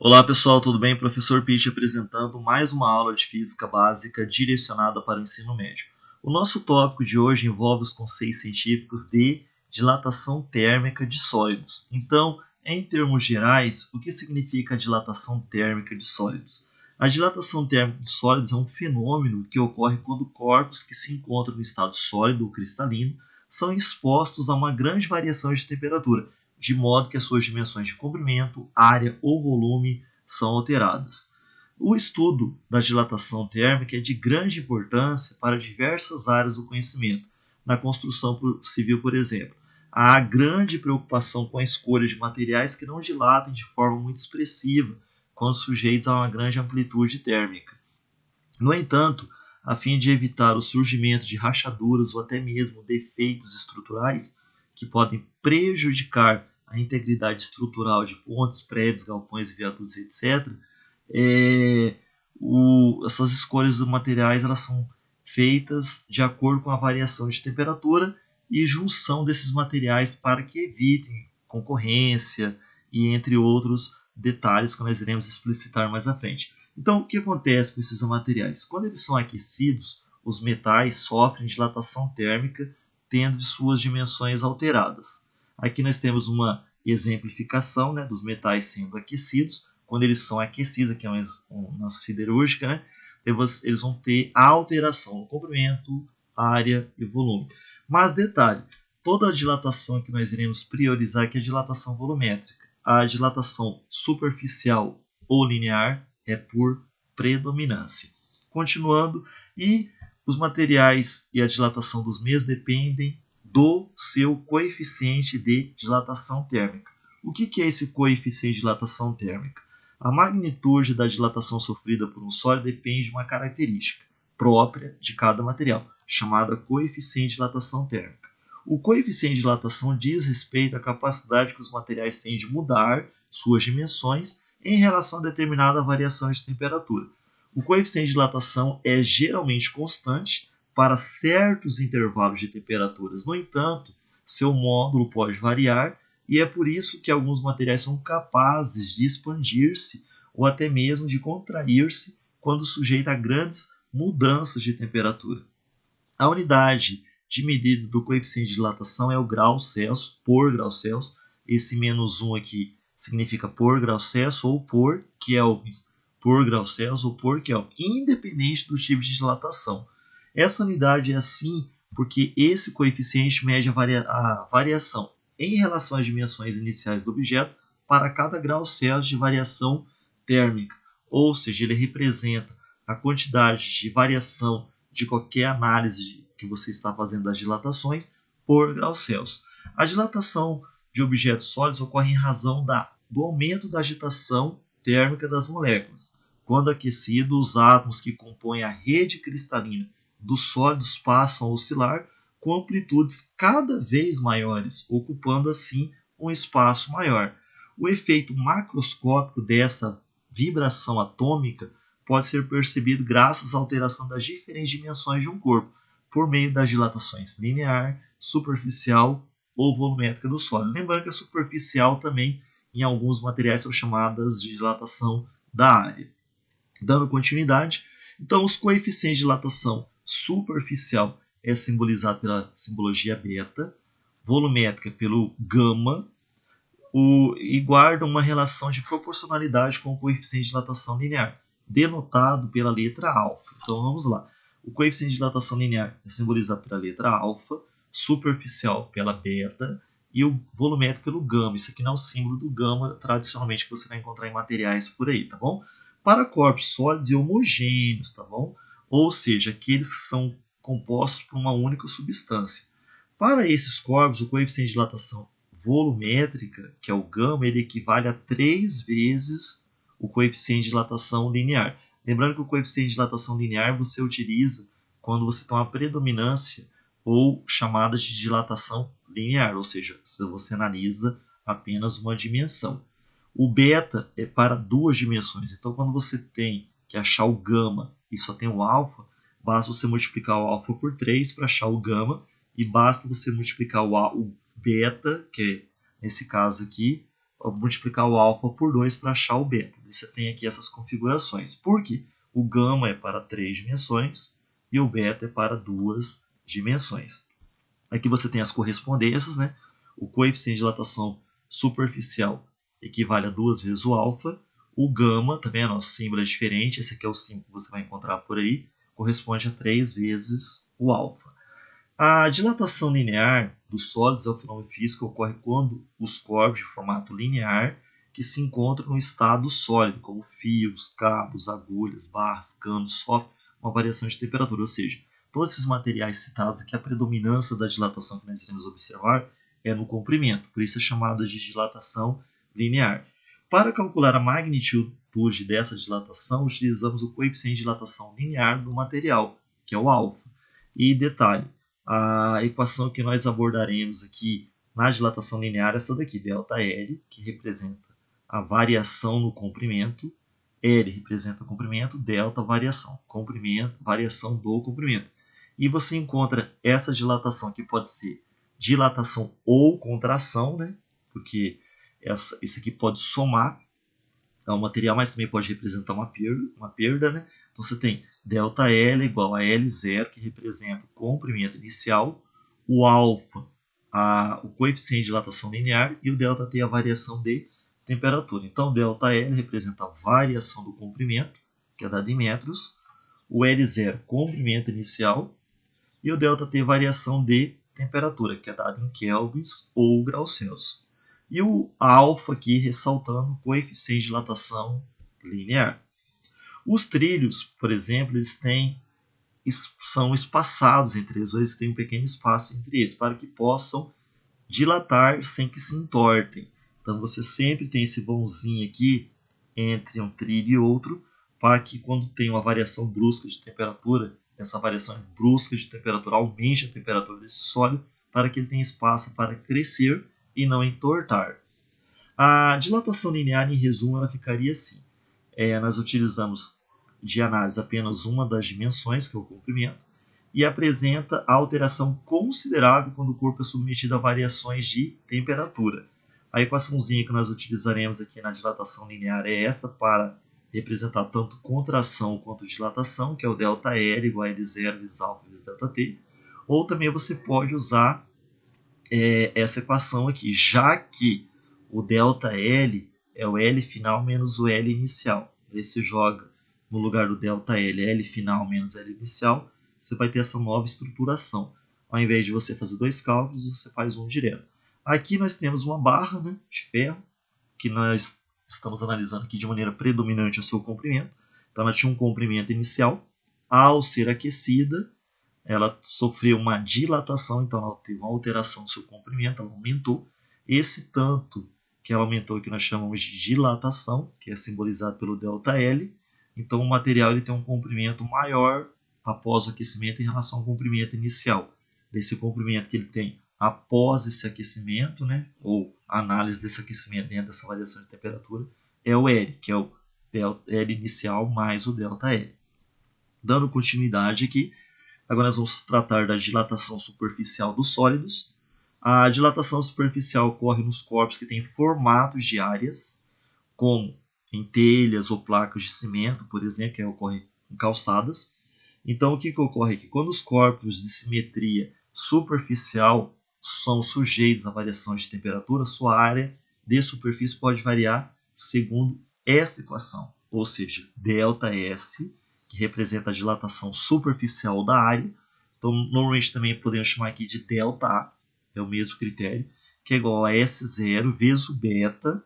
Olá pessoal, tudo bem? Professor Pitt apresentando mais uma aula de Física Básica direcionada para o ensino médio. O nosso tópico de hoje envolve os conceitos científicos de dilatação térmica de sólidos. Então, em termos gerais, o que significa a dilatação térmica de sólidos? A dilatação térmica de sólidos é um fenômeno que ocorre quando corpos que se encontram no estado sólido ou cristalino são expostos a uma grande variação de temperatura, de modo que as suas dimensões de comprimento, área ou volume são alteradas. O estudo da dilatação térmica é de grande importância para diversas áreas do conhecimento. Na construção civil, por exemplo, há grande preocupação com a escolha de materiais que não dilatem de forma muito expressiva quando sujeitos a uma grande amplitude térmica. No entanto, a fim de evitar o surgimento de rachaduras ou até mesmo defeitos estruturais que podem prejudicar a integridade estrutural de pontes, prédios, galpões, viadutos, etc., essas escolhas dos materiais elas são feitas de acordo com a variação de temperatura e junção desses materiais para que evitem concorrência e entre outros detalhes que nós iremos explicitar mais à frente. Então, o que acontece com esses materiais? Quando eles são aquecidos, os metais sofrem dilatação térmica, tendo suas dimensões alteradas. Aqui nós temos uma exemplificação, dos metais sendo aquecidos. Quando eles são aquecidos, aqui é uma siderúrgica, eles vão ter alteração no comprimento, área e volume. Mas detalhe, toda a dilatação que nós iremos priorizar aqui é a dilatação volumétrica. A dilatação superficial ou linear é por predominância. Continuando, e os materiais e a dilatação dos mesmos dependem do seu coeficiente de dilatação térmica. O que é esse coeficiente de dilatação térmica? A magnitude da dilatação sofrida por um sólido depende de uma característica própria de cada material, chamada coeficiente de dilatação térmica. O coeficiente de dilatação diz respeito à capacidade que os materiais têm de mudar suas dimensões em relação a determinada variação de temperatura. O coeficiente de dilatação é geralmente constante para certos intervalos de temperaturas. No entanto, seu módulo pode variar e é por isso que alguns materiais são capazes de expandir-se ou até mesmo de contrair-se quando sujeito a grandes mudanças de temperatura. A unidade de medida do coeficiente de dilatação é o grau Celsius por grau Celsius. Esse menos 1 aqui significa por grau Celsius ou por kelvins, por grau Celsius ou por Kelvin, independente do tipo de dilatação. Essa unidade é assim porque esse coeficiente mede a variação em relação às dimensões iniciais do objeto para cada grau Celsius de variação térmica, ou seja, ele representa a quantidade de variação de qualquer análise que você está fazendo das dilatações por grau Celsius. A dilatação de objetos sólidos ocorre em razão do aumento da agitação térmica das moléculas. Quando aquecido, os átomos que compõem a rede cristalina dos sólidos passam a oscilar com amplitudes cada vez maiores, ocupando assim um espaço maior. O efeito macroscópico dessa vibração atômica pode ser percebido graças à alteração das diferentes dimensões de um corpo, por meio das dilatações linear, superficial ou volumétrica do sólido. Lembrando que a superficial também, em alguns materiais, são chamadas de dilatação da área. Dando continuidade, então os coeficientes de dilatação superficial é simbolizado pela simbologia beta, volumétrica pelo gama, e guardam uma relação de proporcionalidade com o coeficiente de dilatação linear, denotado pela letra alfa. Então vamos lá. O coeficiente de dilatação linear é simbolizado pela letra alfa, superficial pela beta e o volumétrico pelo gama. Isso aqui não é o símbolo do gama tradicionalmente que você vai encontrar em materiais por aí, tá bom? Para corpos sólidos e homogêneos, tá bom? Ou seja, aqueles que são compostos por uma única substância. Para esses corpos, o coeficiente de dilatação volumétrica, que é o gama, ele equivale a 3 vezes o coeficiente de dilatação linear. Lembrando que o coeficiente de dilatação linear você utiliza quando você tem uma predominância ou chamada de dilatação linear, ou seja, se você analisa apenas uma dimensão. O beta é para 2 dimensões, então quando você tem que achar o gama e só tem o alfa, basta você multiplicar o alfa por 3 para achar o gama, e basta você multiplicar o beta, que é, nesse caso aqui, multiplicar o alfa por 2 para achar o beta. E você tem aqui essas configurações. Por quê? O gama é para 3 dimensões e o beta é para 2 dimensões. Aqui você tem as correspondências, né? O coeficiente de dilatação superficial equivale a 2 vezes o alfa. O gama, também o nosso símbolo é diferente, esse aqui é o símbolo que você vai encontrar por aí, corresponde a 3 vezes o alfa. A dilatação linear dos sólidos é um fenômeno físico que ocorre quando os corpos de formato linear que se encontram no estado sólido, como fios, cabos, agulhas, barras, canos, sofrem uma variação de temperatura, ou seja, todos esses materiais citados aqui, a predominância da dilatação que nós iremos observar é no comprimento, por isso é chamada de dilatação linear. Para calcular a magnitude dessa dilatação, utilizamos o coeficiente de dilatação linear do material, que é o alfa. E detalhe, a equação que nós abordaremos aqui na dilatação linear é essa daqui, ΔL, que representa a variação no comprimento, L representa o comprimento, delta, variação, comprimento, variação do comprimento. E você encontra essa dilatação que pode ser dilatação ou contração, né? Porque isso aqui pode somar ao material, mas também pode representar uma perda, né? Então você tem ΔL igual a L0, que representa o comprimento inicial, o alfa, o coeficiente de dilatação linear, e o ΔT, a variação de temperatura. Então, ΔL representa a variação do comprimento, que é dado em metros, o L0, comprimento inicial, e o ΔT, variação de temperatura, que é dado em kelvins ou graus Celsius. E o alfa aqui ressaltando o coeficiente de dilatação linear. Os trilhos, por exemplo, são espaçados entre eles, ou eles têm um pequeno espaço entre eles, para que possam dilatar sem que se entortem. Então você sempre tem esse vãozinho aqui entre um trilho e outro, para que quando tem uma variação brusca de temperatura, essa variação brusca de temperatura aumente a temperatura desse sólido, para que ele tenha espaço para crescer e não entortar. A dilatação linear, em resumo, ela ficaria assim. Nós utilizamos de análise apenas uma das dimensões, que é o comprimento, e apresenta a alteração considerável quando o corpo é submetido a variações de temperatura. A equaçãozinha que nós utilizaremos aqui na dilatação linear é essa para representar tanto contração quanto dilatação, que é o ΔL igual a L0 vezes alfa vezes ΔT. Ou também você pode usar essa equação aqui, já que o ΔL é o L final menos o L inicial. Aí você joga no lugar do ΔL L final menos L inicial, você vai ter essa nova estruturação. Ao invés de você fazer dois cálculos, você faz um direto. Aqui nós temos uma barra, né, de ferro, que nós estamos analisando aqui de maneira predominante o seu comprimento. Então ela tinha um comprimento inicial. Ao ser aquecida, ela sofreu uma dilatação, então ela teve uma alteração do seu comprimento, ela aumentou. Esse tanto que ela aumentou, que nós chamamos de dilatação, que é simbolizado pelo ΔL. Então o material ele tem um comprimento maior após o aquecimento em relação ao comprimento inicial. Desse comprimento que ele tem após esse aquecimento, né, ou análise desse aquecimento dentro dessa variação de temperatura, é o L, que é o L inicial mais o ΔL. Dando continuidade aqui, agora nós vamos tratar da dilatação superficial dos sólidos. A dilatação superficial ocorre nos corpos que têm formatos de áreas, como em telhas ou placas de cimento, por exemplo, que ocorre em calçadas. Então, o que ocorre aqui? Quando os corpos de simetria superficial são sujeitos à variação de temperatura, sua área de superfície pode variar segundo esta equação, ou seja, ΔS, que representa a dilatação superficial da área. Então, normalmente também podemos chamar aqui de ΔA, é o mesmo critério, que é igual a S0 vezes o beta,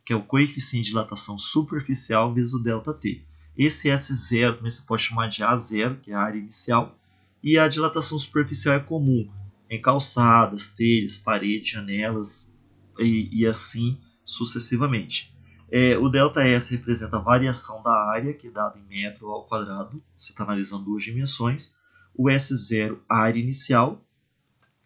que é o coeficiente de dilatação superficial vezes o ΔT. Esse S0 também você pode chamar de A0, que é a área inicial, e a dilatação superficial é comum em calçadas, telhas, paredes, janelas e assim sucessivamente. O ΔS representa a variação da área, que é dada em metro ao quadrado, você está analisando duas dimensões. O S0, a área inicial.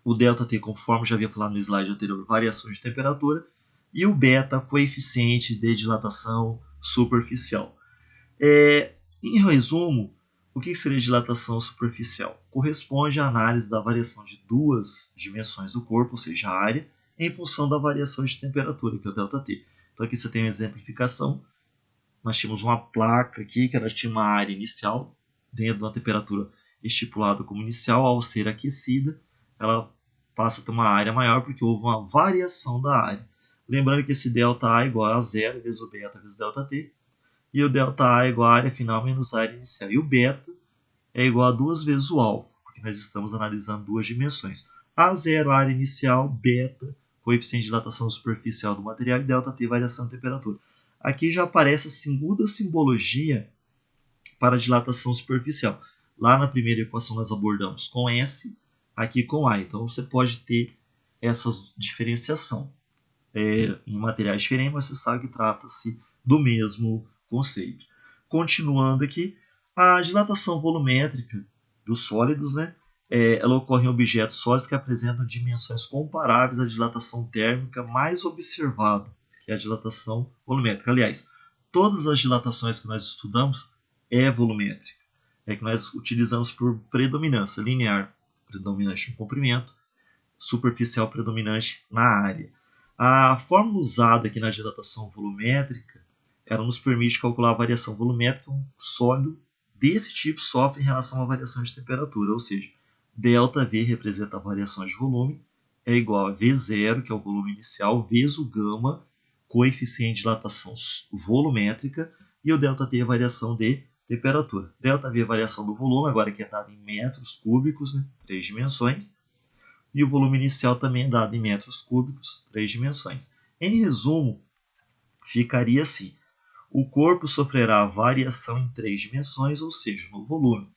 O ΔT, conforme já havia falado no slide anterior, variação de temperatura. E o beta, coeficiente de dilatação superficial. Em resumo, o que seria dilatação superficial? Corresponde à análise da variação de duas dimensões do corpo, ou seja, a área, em função da variação de temperatura, que é o ΔT. Então aqui você tem uma exemplificação. Nós tínhamos uma placa aqui que ela tinha uma área inicial dentro de uma temperatura estipulada como inicial. Ao ser aquecida, ela passa a ter uma área maior porque houve uma variação da área. Lembrando que esse ΔA é igual a zero vezes o beta vezes ΔT. E o ΔA é igual a área final menos a área inicial. E o beta é igual a 2 vezes o alfa, porque nós estamos analisando duas dimensões. A0, área inicial, beta, coeficiente de dilatação superficial do material, e ΔT, variação de temperatura. Aqui já aparece a segunda simbologia para dilatação superficial. Lá na primeira equação nós abordamos com S, aqui com A. Então você pode ter essa diferenciação. Em materiais diferentes, mas você sabe que trata-se do mesmo conceito. Continuando aqui, a dilatação volumétrica dos sólidos, né? Ela ocorre em objetos sólidos que apresentam dimensões comparáveis à dilatação térmica mais observada, que é a dilatação volumétrica. Aliás, todas as dilatações que nós estudamos é volumétrica. É que nós utilizamos por predominância linear, predominante no comprimento, superficial predominante na área. A fórmula usada aqui na dilatação volumétrica, ela nos permite calcular a variação volumétrica. Um sólido desse tipo sofre em relação à variação de temperatura, ou seja, ΔV representa a variação de volume, é igual a V0, que é o volume inicial, vezes o gama, coeficiente de dilatação volumétrica, e o ΔT é a variação de temperatura. ΔV é a variação do volume, agora que é dado em metros cúbicos, né, 3 dimensões, e o volume inicial também é dado em metros cúbicos, 3 dimensões. Em resumo, ficaria assim: o corpo sofrerá variação em 3 dimensões, ou seja, no volume.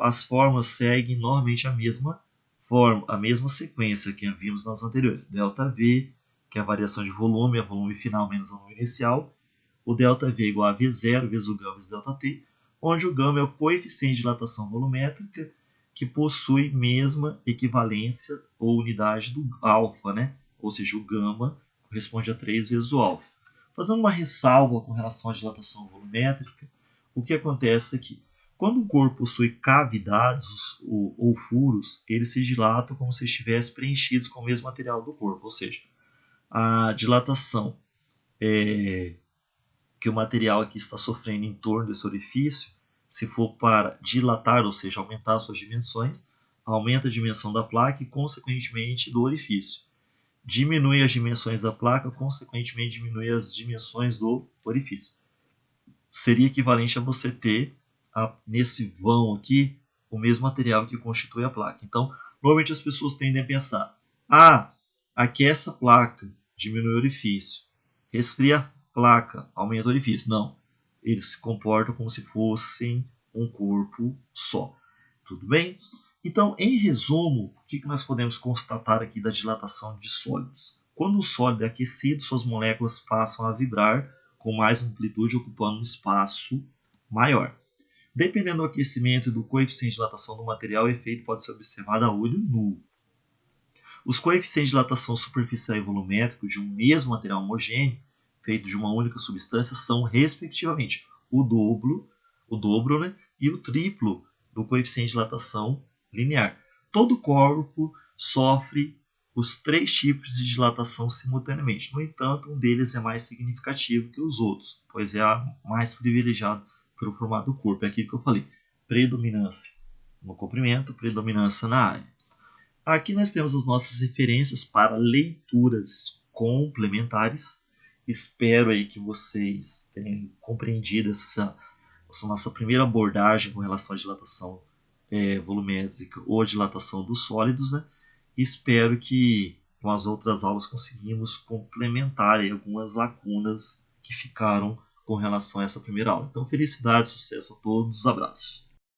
As formas seguem normalmente a mesma sequência que vimos nas anteriores. ΔV, que é a variação de volume, é volume final menos volume inicial. O ΔV é igual a V0 vezes o gama vezes ΔT, onde o gama é o coeficiente de dilatação volumétrica, que possui mesma equivalência ou unidade do alfa, né? Ou seja, o gama corresponde a 3 vezes o alfa. Fazendo uma ressalva com relação à dilatação volumétrica, o que acontece aqui? Quando um corpo possui cavidades ou furos, eles se dilatam como se estivessem preenchidos com o mesmo material do corpo, ou seja, a dilatação que o material aqui está sofrendo em torno desse orifício, se for para dilatar, ou seja, aumentar suas dimensões, aumenta a dimensão da placa e, consequentemente, do orifício. Diminui as dimensões da placa, consequentemente, diminui as dimensões do orifício. Seria equivalente a você ter, nesse vão aqui, o mesmo material que constitui a placa. Então, normalmente as pessoas tendem a pensar: aquece a placa, diminui o orifício. Resfria a placa, aumenta o orifício. Não. Eles se comportam como se fossem um corpo só. Tudo bem? Então, em resumo, o que nós podemos constatar aqui da dilatação de sólidos? Quando o sólido é aquecido, suas moléculas passam a vibrar com mais amplitude, ocupando um espaço maior. Dependendo do aquecimento e do coeficiente de dilatação do material, o efeito pode ser observado a olho nu. Os coeficientes de dilatação superficial e volumétrico de um mesmo material homogêneo, feito de uma única substância, são, respectivamente, o dobro, né, e o triplo do coeficiente de dilatação linear. Todo corpo sofre os 3 tipos de dilatação simultaneamente. No entanto, um deles é mais significativo que os outros, pois é mais privilegiado pelo formato do corpo. É aquilo que eu falei: predominância no comprimento, predominância na área. Aqui nós temos as nossas referências para leituras complementares. Espero aí que vocês tenham compreendido essa nossa primeira abordagem com relação à dilatação volumétrica ou dilatação dos sólidos, né? Espero que com as outras aulas conseguimos complementar aí algumas lacunas que ficaram com relação a essa primeira aula. Então, felicidade, sucesso a todos, abraços.